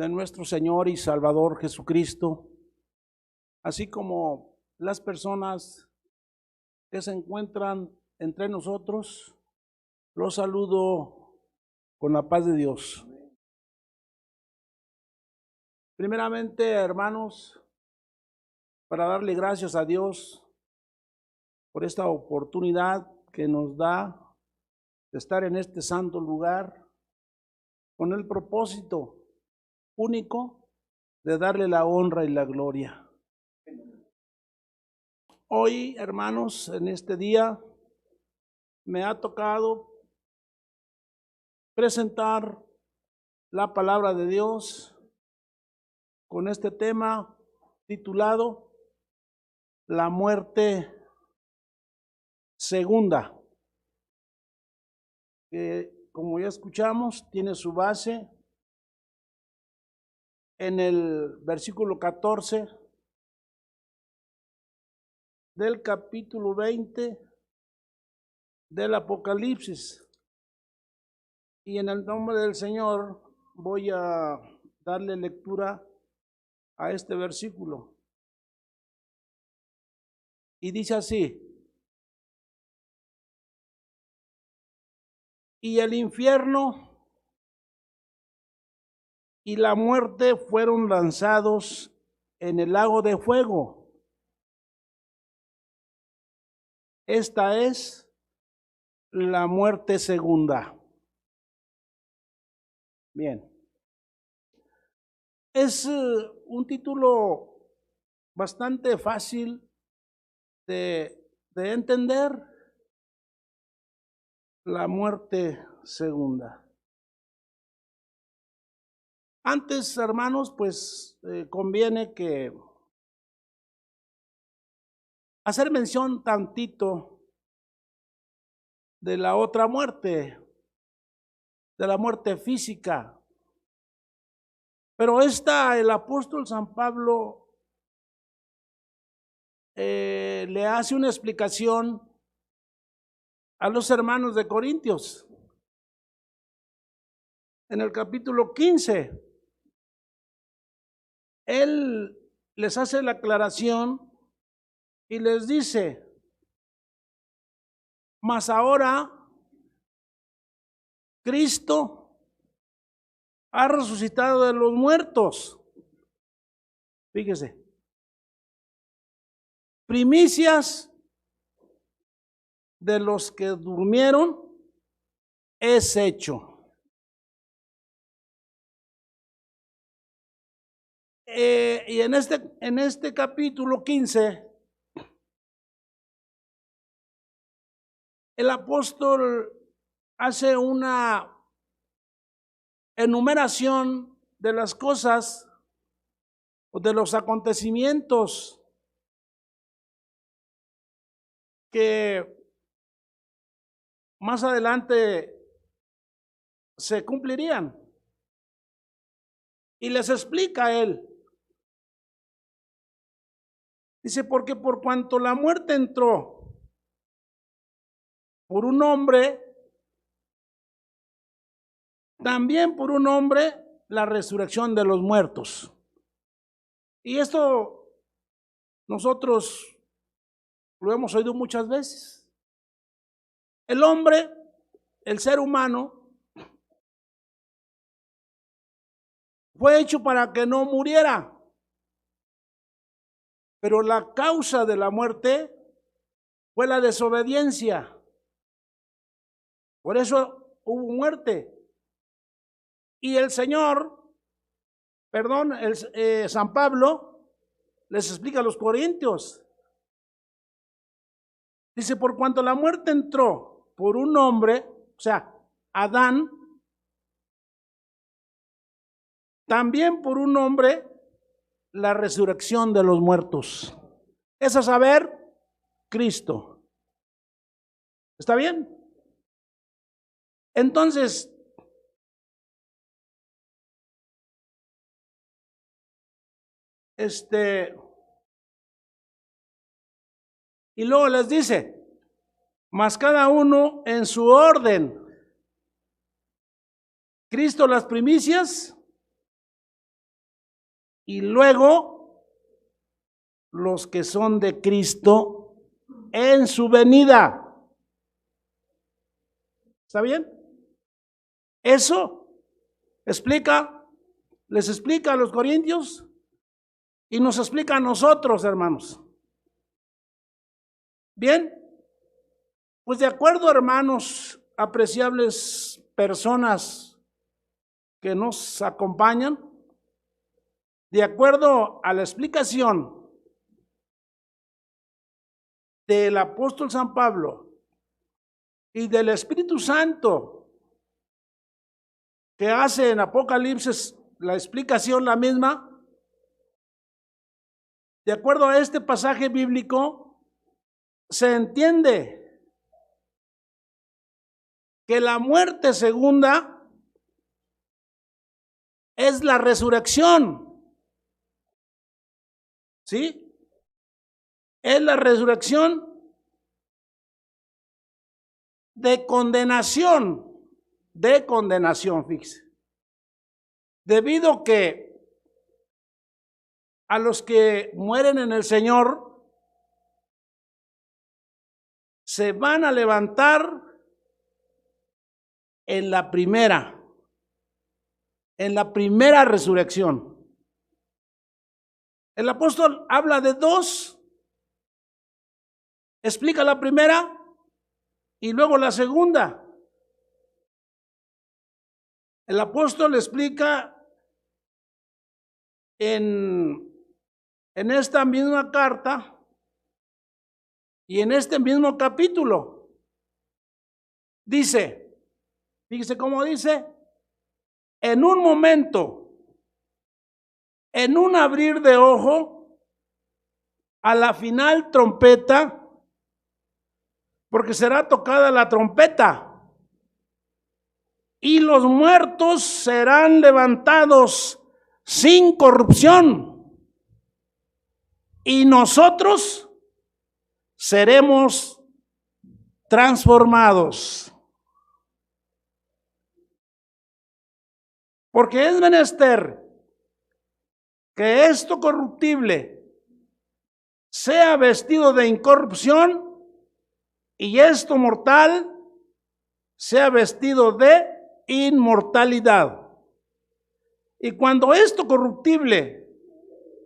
de nuestro Señor y Salvador Jesucristo, así como las personas que se encuentran entre nosotros, los saludo con la paz de Dios. Primeramente, hermanos, para darle gracias a Dios por esta oportunidad que nos da de estar en este santo lugar con el propósito único de darle la honra y la gloria. Hoy, hermanos, en este día me ha tocado presentar la palabra de Dios con este tema titulado La muerte segunda, que como ya escuchamos tiene su base en el versículo 14 del capítulo 20 del Apocalipsis. Y en el nombre del Señor voy a darle lectura a este versículo. Y dice así: y el infierno y la muerte fueron lanzados en el lago de fuego. Esta es la muerte segunda. Bien. Es un título bastante fácil de entender. La muerte segunda. Antes, hermanos, pues conviene que hacer mención tantito de la otra muerte, de la muerte física. Pero el apóstol San Pablo le hace una explicación a los hermanos de Corintios. En el capítulo 15, él les hace la aclaración y les dice: mas ahora Cristo ha resucitado de los muertos. Fíjese, primicias de los que durmieron es hecho. Y en este capítulo 15, el apóstol hace una enumeración de las cosas o de los acontecimientos que más adelante se cumplirían. Y les explica a él. Dice: porque por cuanto la muerte entró por un hombre, también por un hombre la resurrección de los muertos. Y esto nosotros lo hemos oído muchas veces. El hombre, el ser humano, fue hecho para que no muriera. Pero la causa de la muerte fue la desobediencia. Por eso hubo muerte. Y el Señor, San Pablo, les explica a los corintios. Dice: por cuanto la muerte entró por un hombre, o sea, Adán, también por un hombre la resurrección de los muertos. Es a saber, Cristo. ¿Está bien? Entonces, y luego les dice: mas cada uno en su orden. Cristo las primicias, y luego los que son de Cristo en su venida. ¿Está bien? Eso les explica a los corintios y nos explica a nosotros, hermanos. Bien, pues de acuerdo, hermanos, apreciables personas que nos acompañan, de acuerdo a la explicación del apóstol San Pablo y del Espíritu Santo que hace en Apocalipsis la explicación la misma, de acuerdo a este pasaje bíblico, se entiende que la muerte segunda es la resurrección. ¿Sí? Es la resurrección de condenación, fíjese. Debido que a los que mueren en el Señor se van a levantar en la primera resurrección. El apóstol habla de dos, explica la primera y luego la segunda. El apóstol explica en esta misma carta y en este mismo capítulo. Dice, fíjese cómo dice, en un momento, en un abrir de ojo, a la final trompeta, porque será tocada la trompeta, y los muertos serán levantados sin corrupción, y nosotros seremos transformados. Porque es menester que esto corruptible sea vestido de incorrupción y esto mortal sea vestido de inmortalidad. Y cuando esto corruptible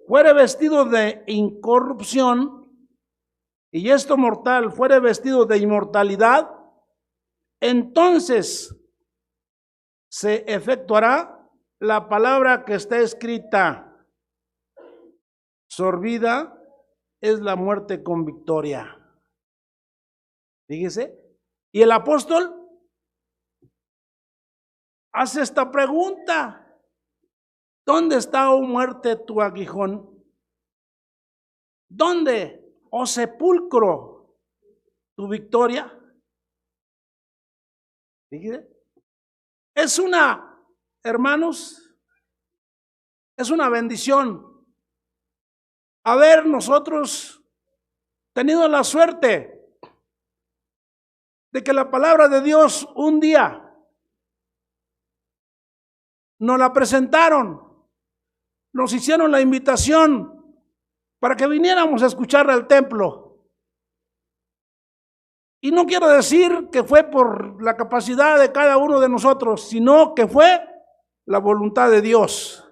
fuere vestido de incorrupción y esto mortal fuere vestido de inmortalidad, entonces se efectuará la palabra que está escrita: sorbida es la muerte con victoria. Fíjese. Y el apóstol hace esta pregunta: ¿dónde está, oh muerte, tu aguijón? ¿Dónde, oh sepulcro, tu victoria? Fíjese. Hermanos, es una bendición haber nosotros tenido la suerte de que la palabra de Dios un día nos la presentaron, nos hicieron la invitación para que viniéramos a escucharla al templo. Y no quiero decir que fue por la capacidad de cada uno de nosotros, sino que fue la voluntad de Dios.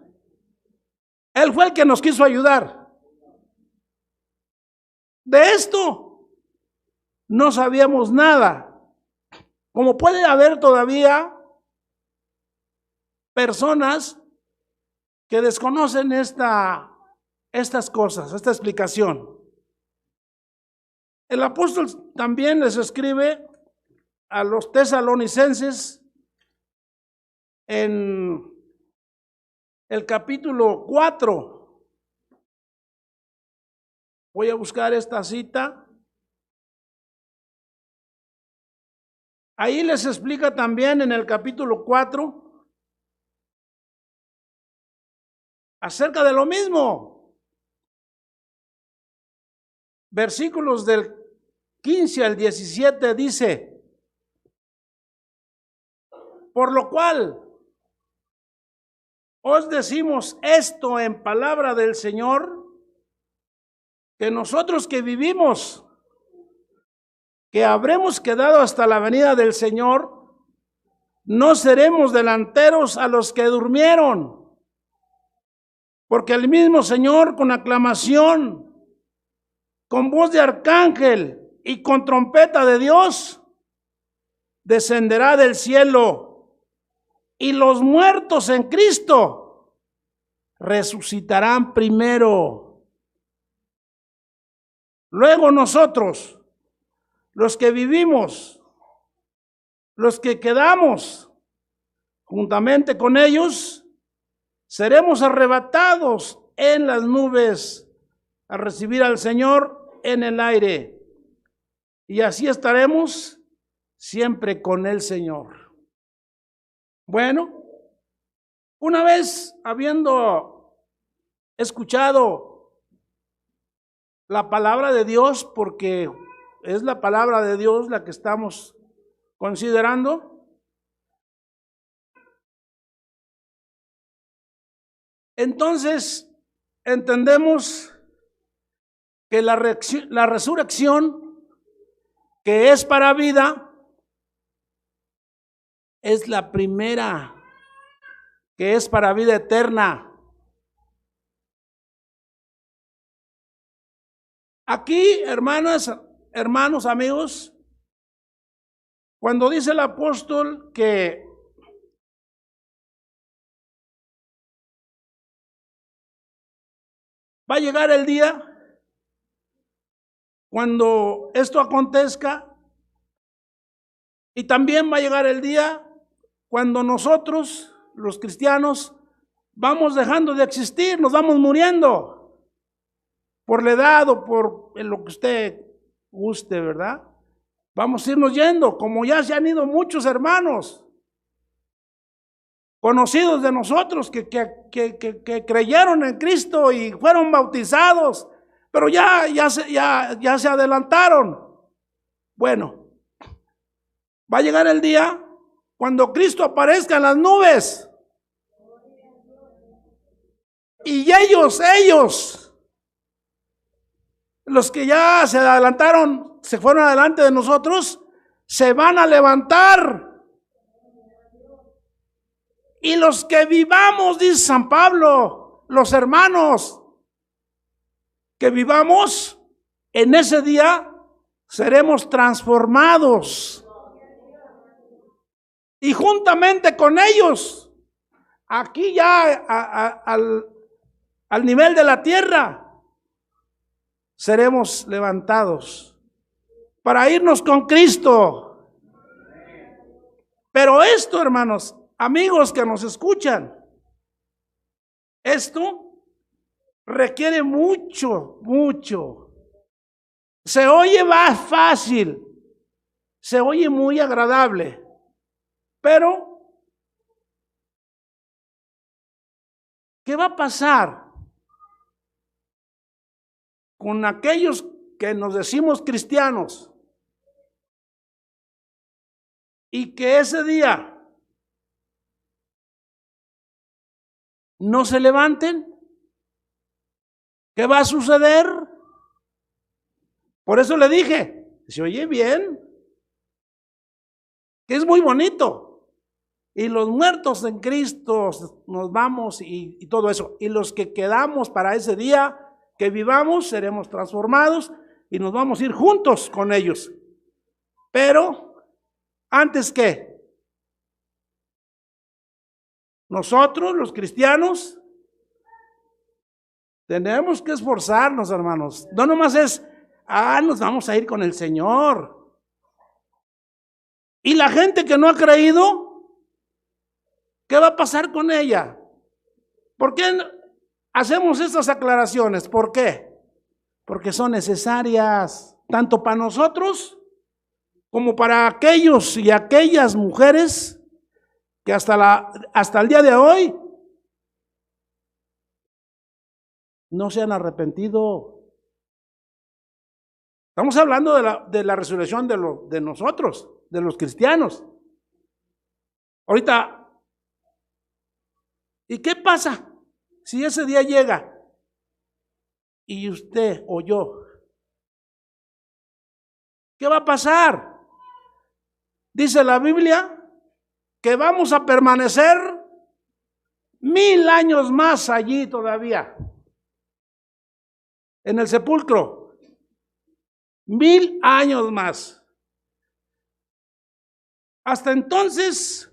Él fue el que nos quiso ayudar. De esto no sabíamos nada. Como puede haber todavía personas que desconocen estas cosas, esta explicación. El apóstol también les escribe a los tesalonicenses en el capítulo 4. Voy a buscar esta cita. Ahí les explica también en el capítulo 4 acerca de lo mismo. Versículos del 15 al 17 dice: por lo cual, os decimos esto en palabra del Señor, que nosotros que vivimos, que habremos quedado hasta la venida del Señor, no seremos delanteros a los que durmieron, porque el mismo Señor con aclamación, con voz de arcángel y con trompeta de Dios, descenderá del cielo, y los muertos en Cristo resucitarán primero. Luego nosotros, los que vivimos, los que quedamos juntamente con ellos, seremos arrebatados en las nubes a recibir al Señor en el aire. Y así estaremos siempre con el Señor. Bueno, una vez habiendo escuchado la palabra de Dios, porque es la palabra de Dios la que estamos considerando, entonces entendemos que la resurrección, que es para vida, es la primera, que es para vida eterna. Aquí, hermanas, hermanos, amigos, cuando dice el apóstol que va a llegar el día cuando esto acontezca, y también va a llegar el día cuando nosotros, los cristianos, vamos dejando de existir, nos vamos muriendo por la edad o por lo que usted guste, ¿verdad? Vamos a irnos yendo, como ya se han ido muchos hermanos conocidos de nosotros que creyeron en Cristo y fueron bautizados, pero ya se adelantaron. Bueno, va a llegar el día cuando Cristo aparezca en las nubes, y ellos, los que ya se adelantaron, se fueron adelante de nosotros, se van a levantar. Y los que vivamos, dice San Pablo, los hermanos, que vivamos en ese día, seremos transformados. Y juntamente con ellos, aquí ya al nivel de la tierra, seremos levantados para irnos con Cristo. Pero esto, hermanos, amigos que nos escuchan, esto requiere mucho. Se oye más fácil, se oye muy agradable, pero ¿qué va a pasar con aquellos que nos decimos cristianos y que ese día no se levanten? ¿Qué va a suceder? Por eso le dije, se oye bien, que es muy bonito. Y los muertos en Cristo nos vamos y todo eso. Y los que quedamos para ese día que vivamos, seremos transformados y nos vamos a ir juntos con ellos. Pero, ¿antes qué? Nosotros, los cristianos, tenemos que esforzarnos, hermanos. No nomás es, nos vamos a ir con el Señor. Y la gente que no ha creído, ¿qué va a pasar con ella? ¿Por qué hacemos estas aclaraciones? ¿Por qué? Porque son necesarias, tanto para nosotros como para aquellos y aquellas mujeres que hasta el día de hoy no se han arrepentido. Estamos hablando de la resurrección de nosotros, de los cristianos. Ahorita ¿Y qué pasa si ese día llega y usted o yo? ¿Qué va a pasar? Dice la Biblia que vamos a permanecer 1000 años más allí todavía, en el sepulcro. 1000 años más. Hasta entonces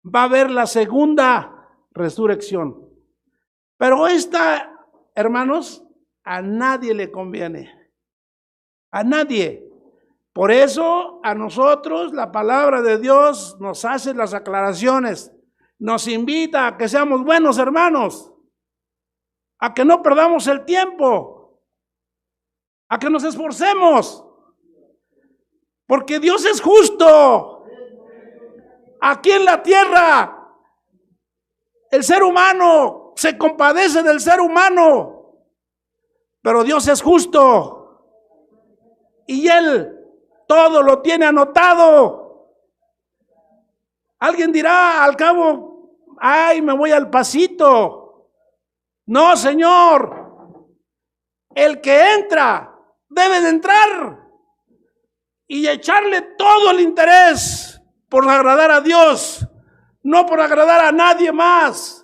va a haber la segunda resurrección. Pero esta, hermanos, a nadie le conviene. A nadie. Por eso a nosotros la palabra de Dios nos hace las aclaraciones. Nos invita a que seamos buenos hermanos. A que no perdamos el tiempo. A que nos esforcemos. Porque Dios es justo. Aquí en la tierra, el ser humano se compadece del ser humano, pero Dios es justo y Él todo lo tiene anotado. Alguien dirá al cabo, ay, me voy al pasito. No, Señor, el que entra debe de entrar y echarle todo el interés por agradar a Dios, no por agradar a nadie más,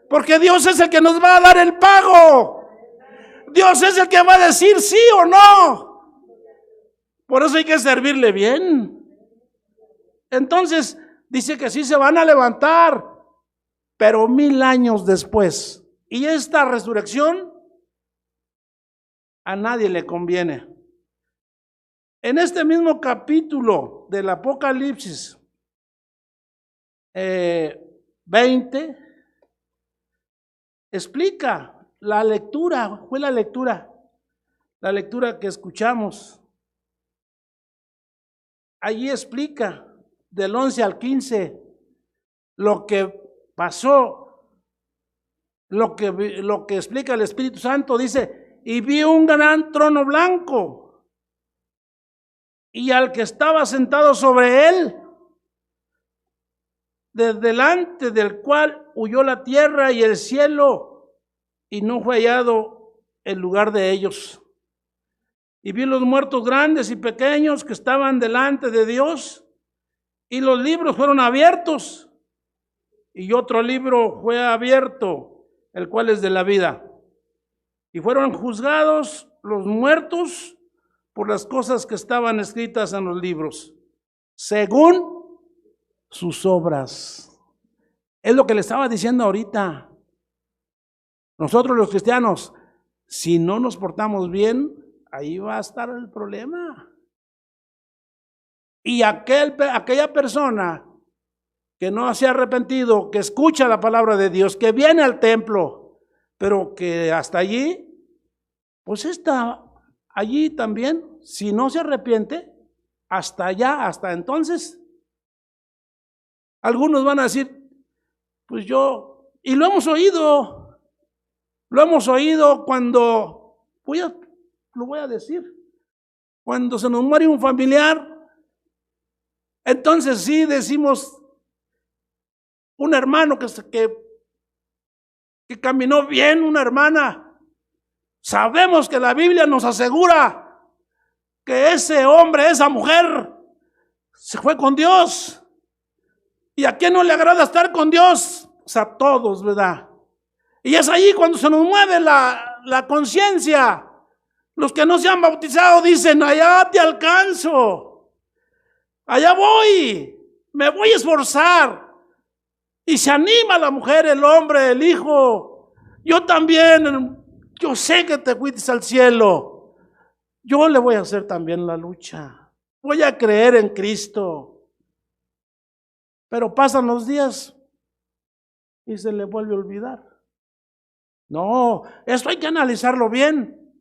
porque Dios es el que nos va a dar el pago. Dios es el que va a decir sí o no. Por eso hay que servirle bien. Entonces dice que sí se van a levantar, pero 1000 años después. Y esta resurrección a nadie le conviene. En este mismo capítulo del Apocalipsis 20, explica la lectura, fue la lectura que escuchamos. Allí explica del 11 al 15 lo que pasó, lo que explica el Espíritu Santo. Dice, y vi un gran trono blanco, y al que estaba sentado sobre él, desde delante del cual huyó la tierra y el cielo, y no fue hallado el lugar de ellos. Y vi los muertos grandes y pequeños que estaban delante de Dios, y los libros fueron abiertos, y otro libro fue abierto, el cual es de la vida. Y fueron juzgados los muertos por las cosas que estaban escritas en los libros, según sus obras. Es lo que le estaba diciendo ahorita. Nosotros los cristianos, si no nos portamos bien, ahí va a estar el problema. Y aquella persona que no se ha arrepentido, que escucha la palabra de Dios, que viene al templo, pero que hasta allí, pues está allí también, si no se arrepiente, hasta allá, hasta entonces. Algunos van a decir, pues yo, y lo hemos oído cuando, lo voy a decir, cuando se nos muere un familiar, entonces sí decimos, un hermano que caminó bien, una hermana, sabemos que la Biblia nos asegura que ese hombre, esa mujer, se fue con Dios. ¿Y a quién no le agrada estar con Dios? Pues a todos, ¿verdad? Y es ahí cuando se nos mueve la conciencia. Los que no se han bautizado dicen, allá te alcanzo, allá voy, me voy a esforzar. Y se anima la mujer, el hombre, el hijo. Yo también, yo sé que te fuiste al cielo. Yo le voy a hacer también la lucha. Voy a creer en Cristo. Pero pasan los días y se le vuelve a olvidar. No, esto hay que analizarlo bien.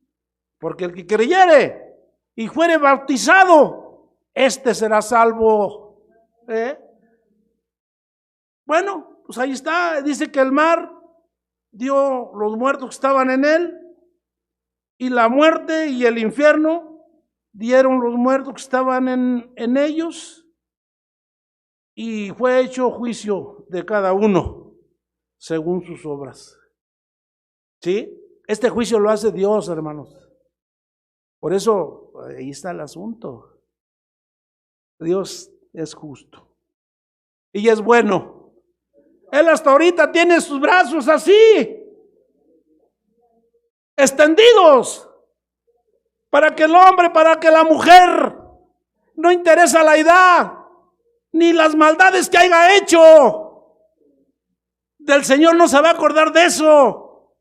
Porque el que creyere y fuere bautizado, este será salvo. Bueno, pues ahí está. Dice que el mar dio los muertos que estaban en él, y la muerte y el infierno dieron los muertos que estaban en ellos, y fue hecho juicio de cada uno. según sus obras. ¿Sí? Este juicio lo hace Dios, hermanos. Por eso, ahí está el asunto. Dios es justo y es bueno. Él hasta ahorita tiene sus brazos así, extendidos, para que el hombre, para que la mujer, no interesa la edad, ni las maldades que haya hecho. Del Señor no se va a acordar de eso.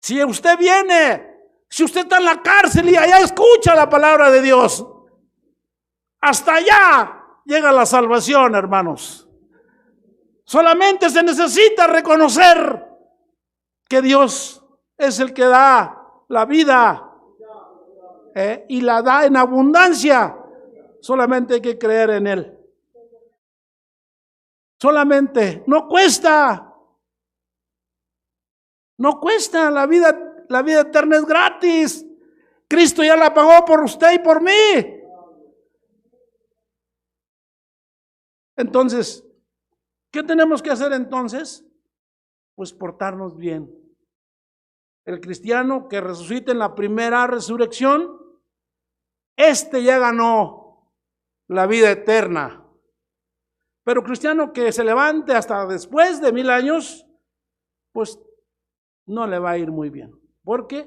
Si usted viene, si usted está en la cárcel y allá escucha la palabra de Dios, hasta allá llega la salvación, hermanos. Solamente se necesita reconocer que Dios es el que da la vida y la da en abundancia. Solamente hay que creer en Él. Solamente, no cuesta. No cuesta, la vida eterna es gratis. Cristo ya la pagó por usted y por mí. Entonces, ¿qué tenemos que hacer entonces? Pues portarnos bien. El cristiano que resucita en la primera resurrección, ya ganó la vida eterna. Pero cristiano que se levante hasta después de 1000 años, pues no le va a ir muy bien, porque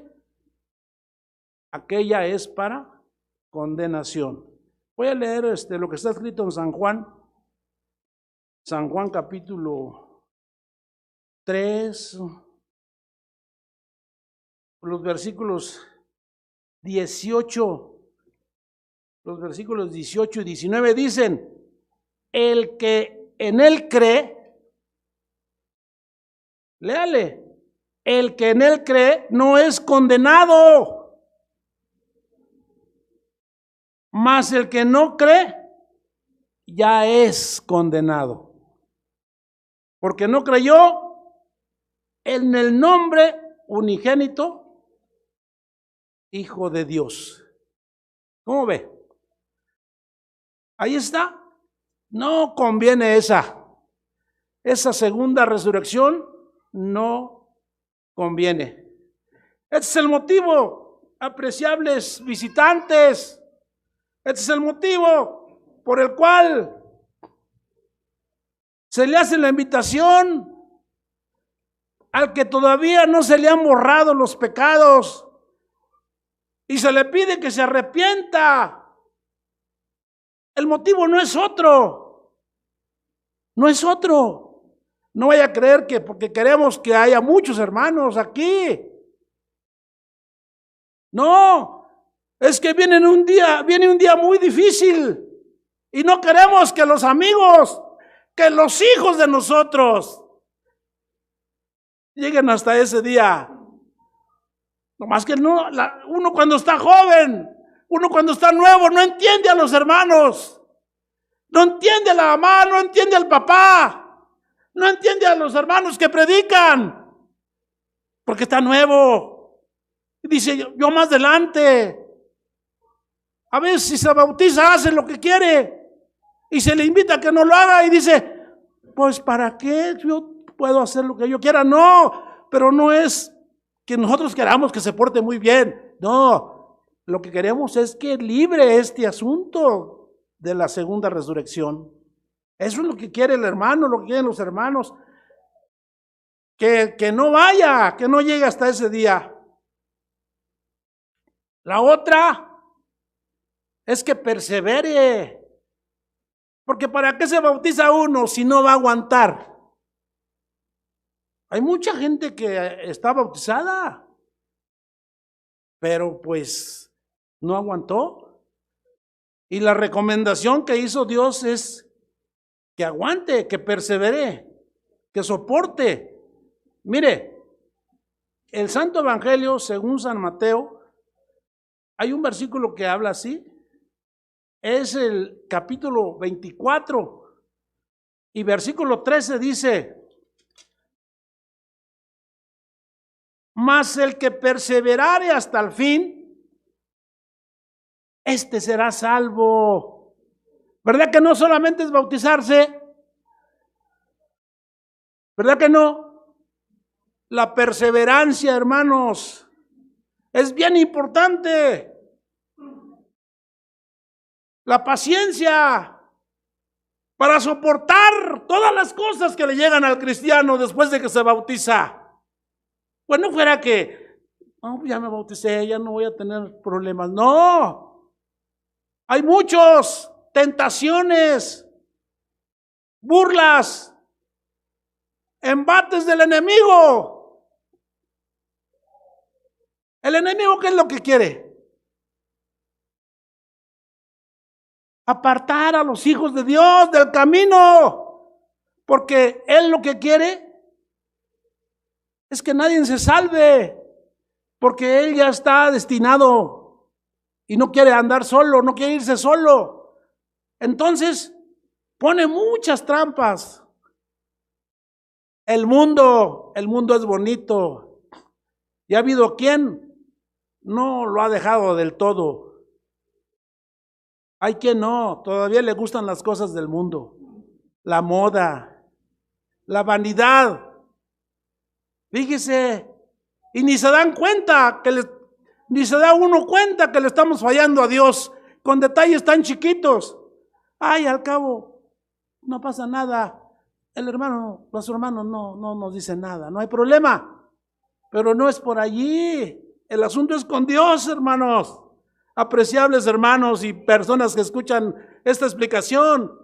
aquella es para condenación. Voy a leer lo que está escrito en San Juan capítulo 3, los versículos 18 y 19 dicen: el que en Él cree, léale, el que en Él cree no es condenado, mas el que no cree ya es condenado, porque no creyó en el nombre unigénito Hijo de Dios. ¿Cómo ve? Ahí está. No conviene esa segunda resurrección, no conviene. Este es el motivo, apreciables visitantes. Este es el motivo por el cual se le hace la invitación al que todavía no se le han borrado los pecados y se le pide que se arrepienta. El motivo no es otro. No es otro. No vaya a creer que porque queremos que haya muchos hermanos aquí. No, es que viene un día muy difícil y no queremos que los amigos, que los hijos de nosotros lleguen hasta ese día. No más que uno cuando está joven, uno cuando está nuevo no entiende a los hermanos, no entiende a la mamá, no entiende al papá, no entiende a los hermanos que predican, porque está nuevo. Y dice, yo más adelante. A veces si se bautiza hace lo que quiere y se le invita a que no lo haga y dice, pues ¿para qué? Yo puedo hacer lo que yo quiera. No, pero no es que nosotros queramos que se porte muy bien. No, lo que queremos es que libre este asunto de la segunda resurrección. Eso es lo que quiere el hermano, lo que quieren los hermanos. Que no vaya, que no llegue hasta ese día. La otra es que persevere. Porque ¿para qué se bautiza uno si no va a aguantar? Hay mucha gente que está bautizada, pero pues no aguantó. Y la recomendación que hizo Dios es que aguante, que persevere, que soporte. Mire, el Santo Evangelio según San Mateo, hay un versículo que habla así. Es el capítulo 24 y versículo 13 dice: mas el que perseverare hasta el fin, este será salvo. ¿Verdad que no solamente es bautizarse? ¿Verdad que no? La perseverancia, hermanos, es bien importante. La paciencia para soportar todas las cosas que le llegan al cristiano después de que se bautiza. Pues no fuera que, no, ya me bauticé, ya no voy a tener problemas. No, hay muchos tentaciones, burlas, embates del enemigo. ¿El enemigo qué es lo que quiere? Apartar a los hijos de Dios del camino, porque él lo que quiere es que nadie se salve, porque él ya está destinado y no quiere andar solo, no quiere irse solo. Entonces pone muchas trampas. El mundo es bonito. ¿Y ha habido quien no lo ha dejado del todo? Hay quien no, todavía le gustan las cosas del mundo, la moda, la vanidad. Fíjese, y ni se dan cuenta ni se da uno cuenta que le estamos fallando a Dios con detalles tan chiquitos. Ay, al cabo, no pasa nada. Los hermanos no nos dicen nada, no hay problema. Pero no es por allí. El asunto es con Dios, hermanos. Apreciables hermanos y personas que escuchan esta explicación.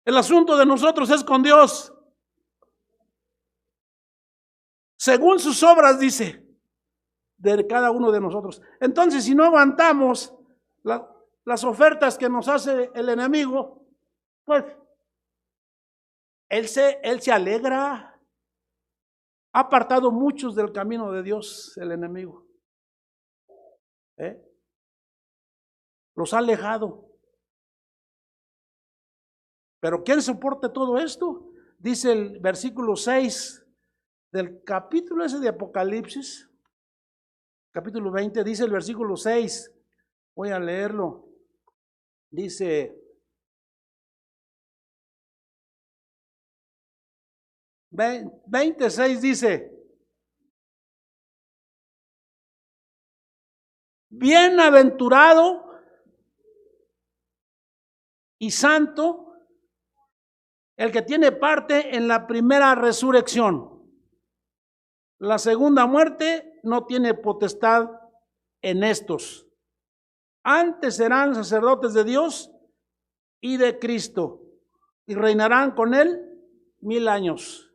El asunto de nosotros es con Dios. Según sus obras, dice, de cada uno de nosotros. Entonces, si no aguantamos las ofertas que nos hace el enemigo, pues él se alegra. Ha apartado muchos del camino de Dios el enemigo. Los ha alejado. Pero ¿quién soporta todo esto? Dice el versículo 6 del capítulo ese de Apocalipsis, capítulo 20, dice el versículo 6. Voy a leerlo. Dice, 26 dice, bienaventurado y santo el que tiene parte en la primera resurrección. La segunda muerte no tiene potestad en estos. Antes serán sacerdotes de Dios y de Cristo y reinarán con él 1000 años.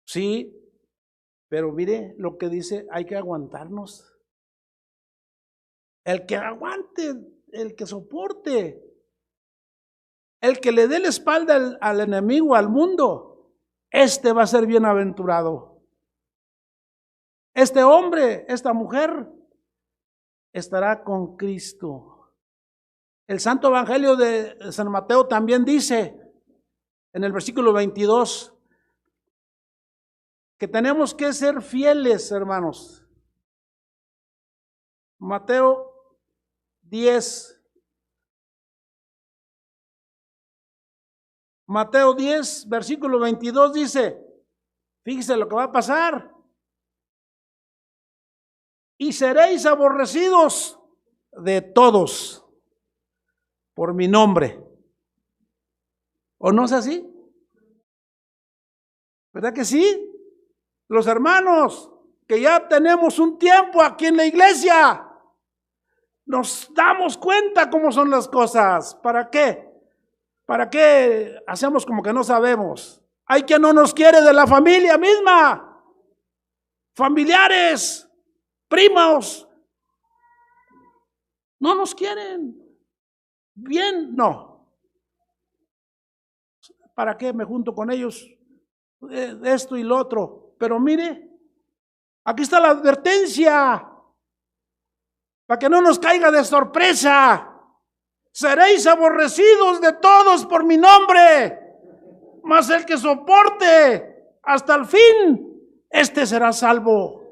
Sí, pero mire lo que dice, hay que aguantarnos. El que aguante, el que soporte, el que le dé la espalda al enemigo, al mundo, este va a ser bienaventurado. Este hombre, esta mujer, estará con Cristo. El Santo Evangelio de San Mateo también dice, en el versículo 22, que tenemos que ser fieles, hermanos. Mateo 10. Mateo 10, versículo 22 dice, fíjese lo que va a pasar. Y seréis aborrecidos de todos por mi nombre. ¿O no es así? ¿Verdad que sí? Los hermanos que ya tenemos un tiempo aquí en la iglesia, nos damos cuenta cómo son las cosas. ¿Para qué? ¿Para qué hacemos como que no sabemos? Hay quien no nos quiere de la familia misma. Familiares, primos, no nos quieren. Bien, no. ¿Para qué me junto con ellos? Esto y lo otro. Pero mire, aquí está la advertencia. Para que no nos caiga de sorpresa. Seréis aborrecidos de todos por mi nombre, mas el que soporte hasta el fin, este será salvo.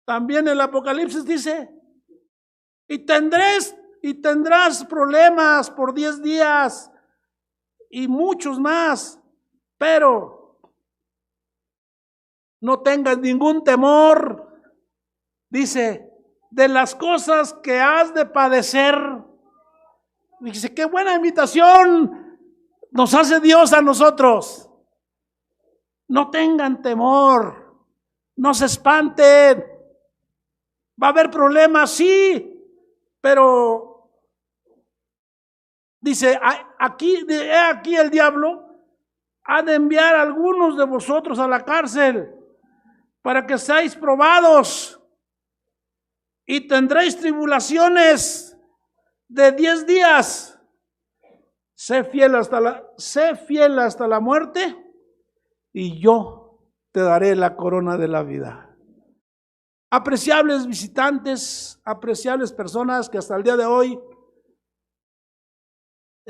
También el Apocalipsis dice, y tendrás problemas por 10 días y muchos más, pero no tengas ningún temor, dice, de las cosas que has de padecer. Dice, qué buena invitación nos hace Dios a nosotros. No tengan temor, no se espanten. Va a haber problemas, sí, pero dice, aquí el diablo ha de enviar a algunos de vosotros a la cárcel para que seáis probados y tendréis tribulaciones de 10 días. Sé fiel hasta la muerte y yo te daré la corona de la vida. Apreciables visitantes, apreciables personas que hasta el día de hoy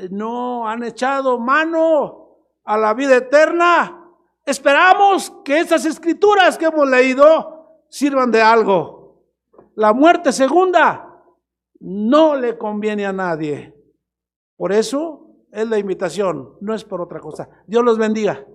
no han echado mano a la vida eterna. Esperamos que estas escrituras que hemos leído sirvan de algo. La muerte segunda no le conviene a nadie. Por eso es la invitación, no es por otra cosa. Dios los bendiga.